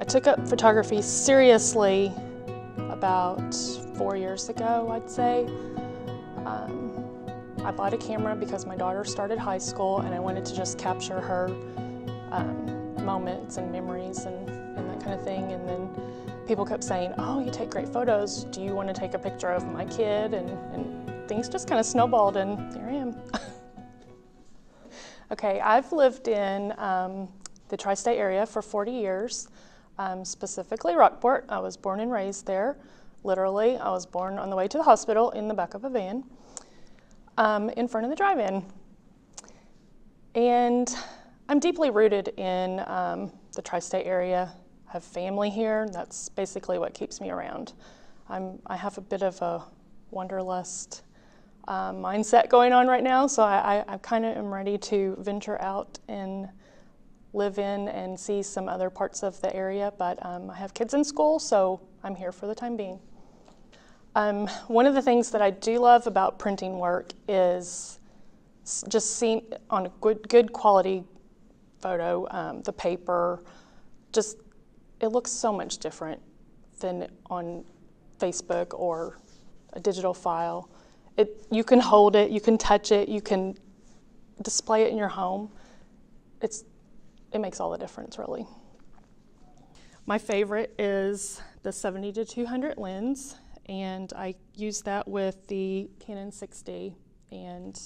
I took up photography seriously about 4 years ago, I'd say. I bought a camera because my daughter started high school and I wanted to just capture her moments and memories and that kind of thing. And then people kept saying, oh, you take great photos. Do you want to take a picture of my kid? And things just kind of snowballed, and here I am. Okay, I've lived in the tri-state area for 40 years, specifically Rockport. I was born and raised there. Literally, I was born on the way to the hospital in the back of a van, in front of the drive-in. And I'm deeply rooted in the tri-state area. I have family here. That's basically what keeps me around. I have a bit of a wanderlust mindset going on right now, so I kind of am ready to venture out and live in and see some other parts of the area, but I have kids in school, so I'm here for the time being. One of the things that I do love about printing work is just seeing on a good quality photo, the paper, just it looks so much different than on Facebook or a digital file. You can hold it, you can touch it, you can display it in your home. It makes all the difference, really. My favorite is the 70-200 lens, and I use that with the Canon 6D. And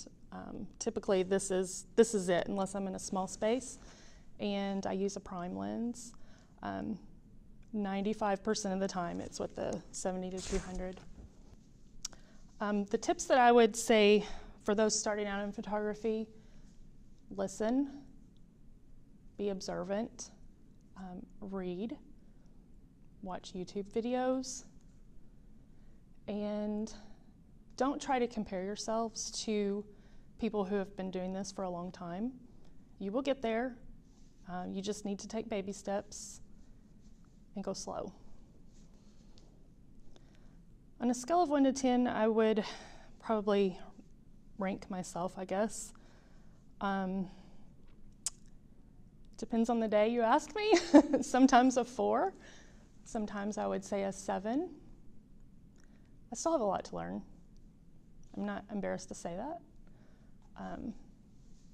typically this is it, unless I'm in a small space. And I use a prime lens. 95% of the time, it's with the 70-200. The tips that I would say for those starting out in photography: listen, be observant, read, watch YouTube videos, and don't try to compare yourselves to people who have been doing this for a long time. You will get there. You just need to take baby steps and go slow. On a scale of 1 to 10, I would probably rank myself, I guess. Depends on the day you ask me. Sometimes a 4, sometimes I would say a 7. I still have a lot to learn. I'm not embarrassed to say that.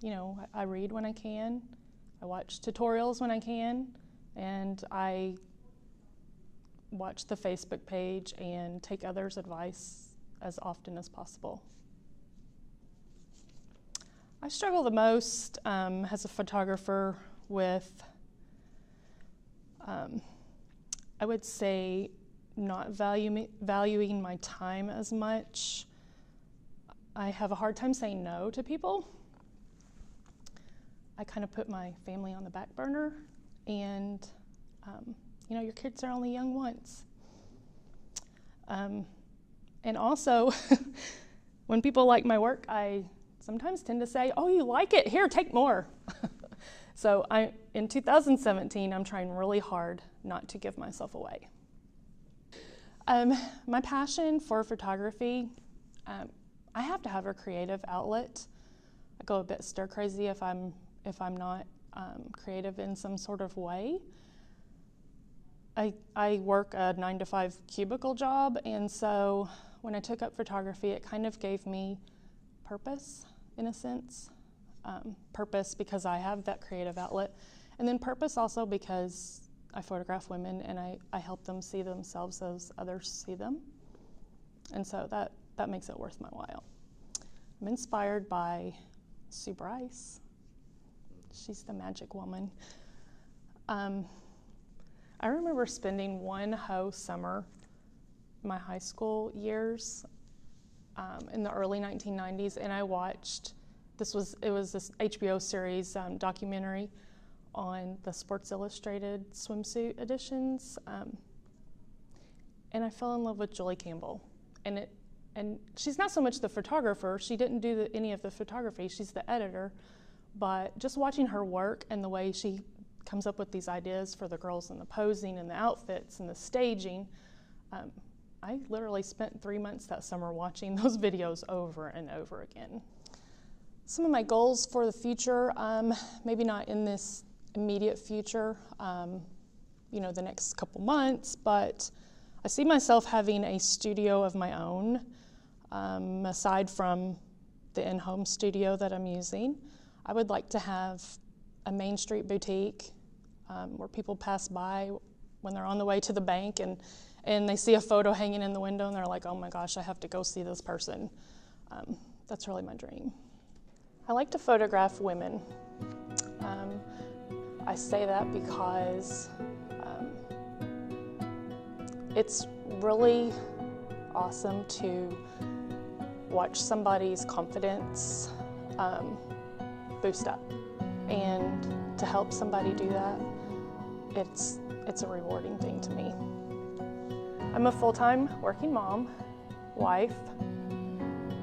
You know, I read when I can, I watch tutorials when I can, and I watch the Facebook page and take others' advice as often as possible. I struggle the most as a photographer with, I would say, not valuing my time as much. I have a hard time saying no to people. I kind of put my family on the back burner, and you know, your kids are only young once. And also, when people like my work, I sometimes tend to say, oh, you like it? Here, take more. So in 2017, I'm trying really hard not to give myself away. My passion for photography, I have to have a creative outlet. I go a bit stir crazy if I'm not creative in some sort of way. I work a 9-to-5 cubicle job, and so when I took up photography, it kind of gave me purpose, in a sense. Purpose because I have that creative outlet, and then purpose also because I photograph women and I help them see themselves as others see them. And so that makes it worth my while. I'm inspired by Sue Bryce. She's the magic woman. I remember spending one whole summer, my high school years, in the early 1990s, and I watched, it was this HBO series documentary on the Sports Illustrated swimsuit editions, and I fell in love with Julie Campbell. And she's not so much the photographer, she didn't do any of the photography, she's the editor, but just watching her work and the way she comes up with these ideas for the girls and the posing and the outfits and the staging, I literally spent 3 months that summer watching those videos over and over again. Some of my goals for the future, maybe not in this immediate future, the next couple months, but I see myself having a studio of my own, aside from the in-home studio that I'm using. I would like to have a Main Street boutique where people pass by when they're on the way to the bank and they see a photo hanging in the window and they're like, oh my gosh, I have to go see this person. That's really my dream. I like to photograph women. I say that because it's really awesome to watch somebody's confidence boost up, and to help somebody do that, it's a rewarding thing to me. I'm a full-time working mom, wife,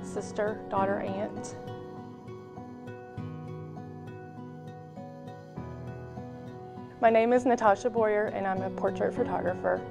sister, daughter, aunt. My name is Natasha Boyer, and I'm a portrait photographer.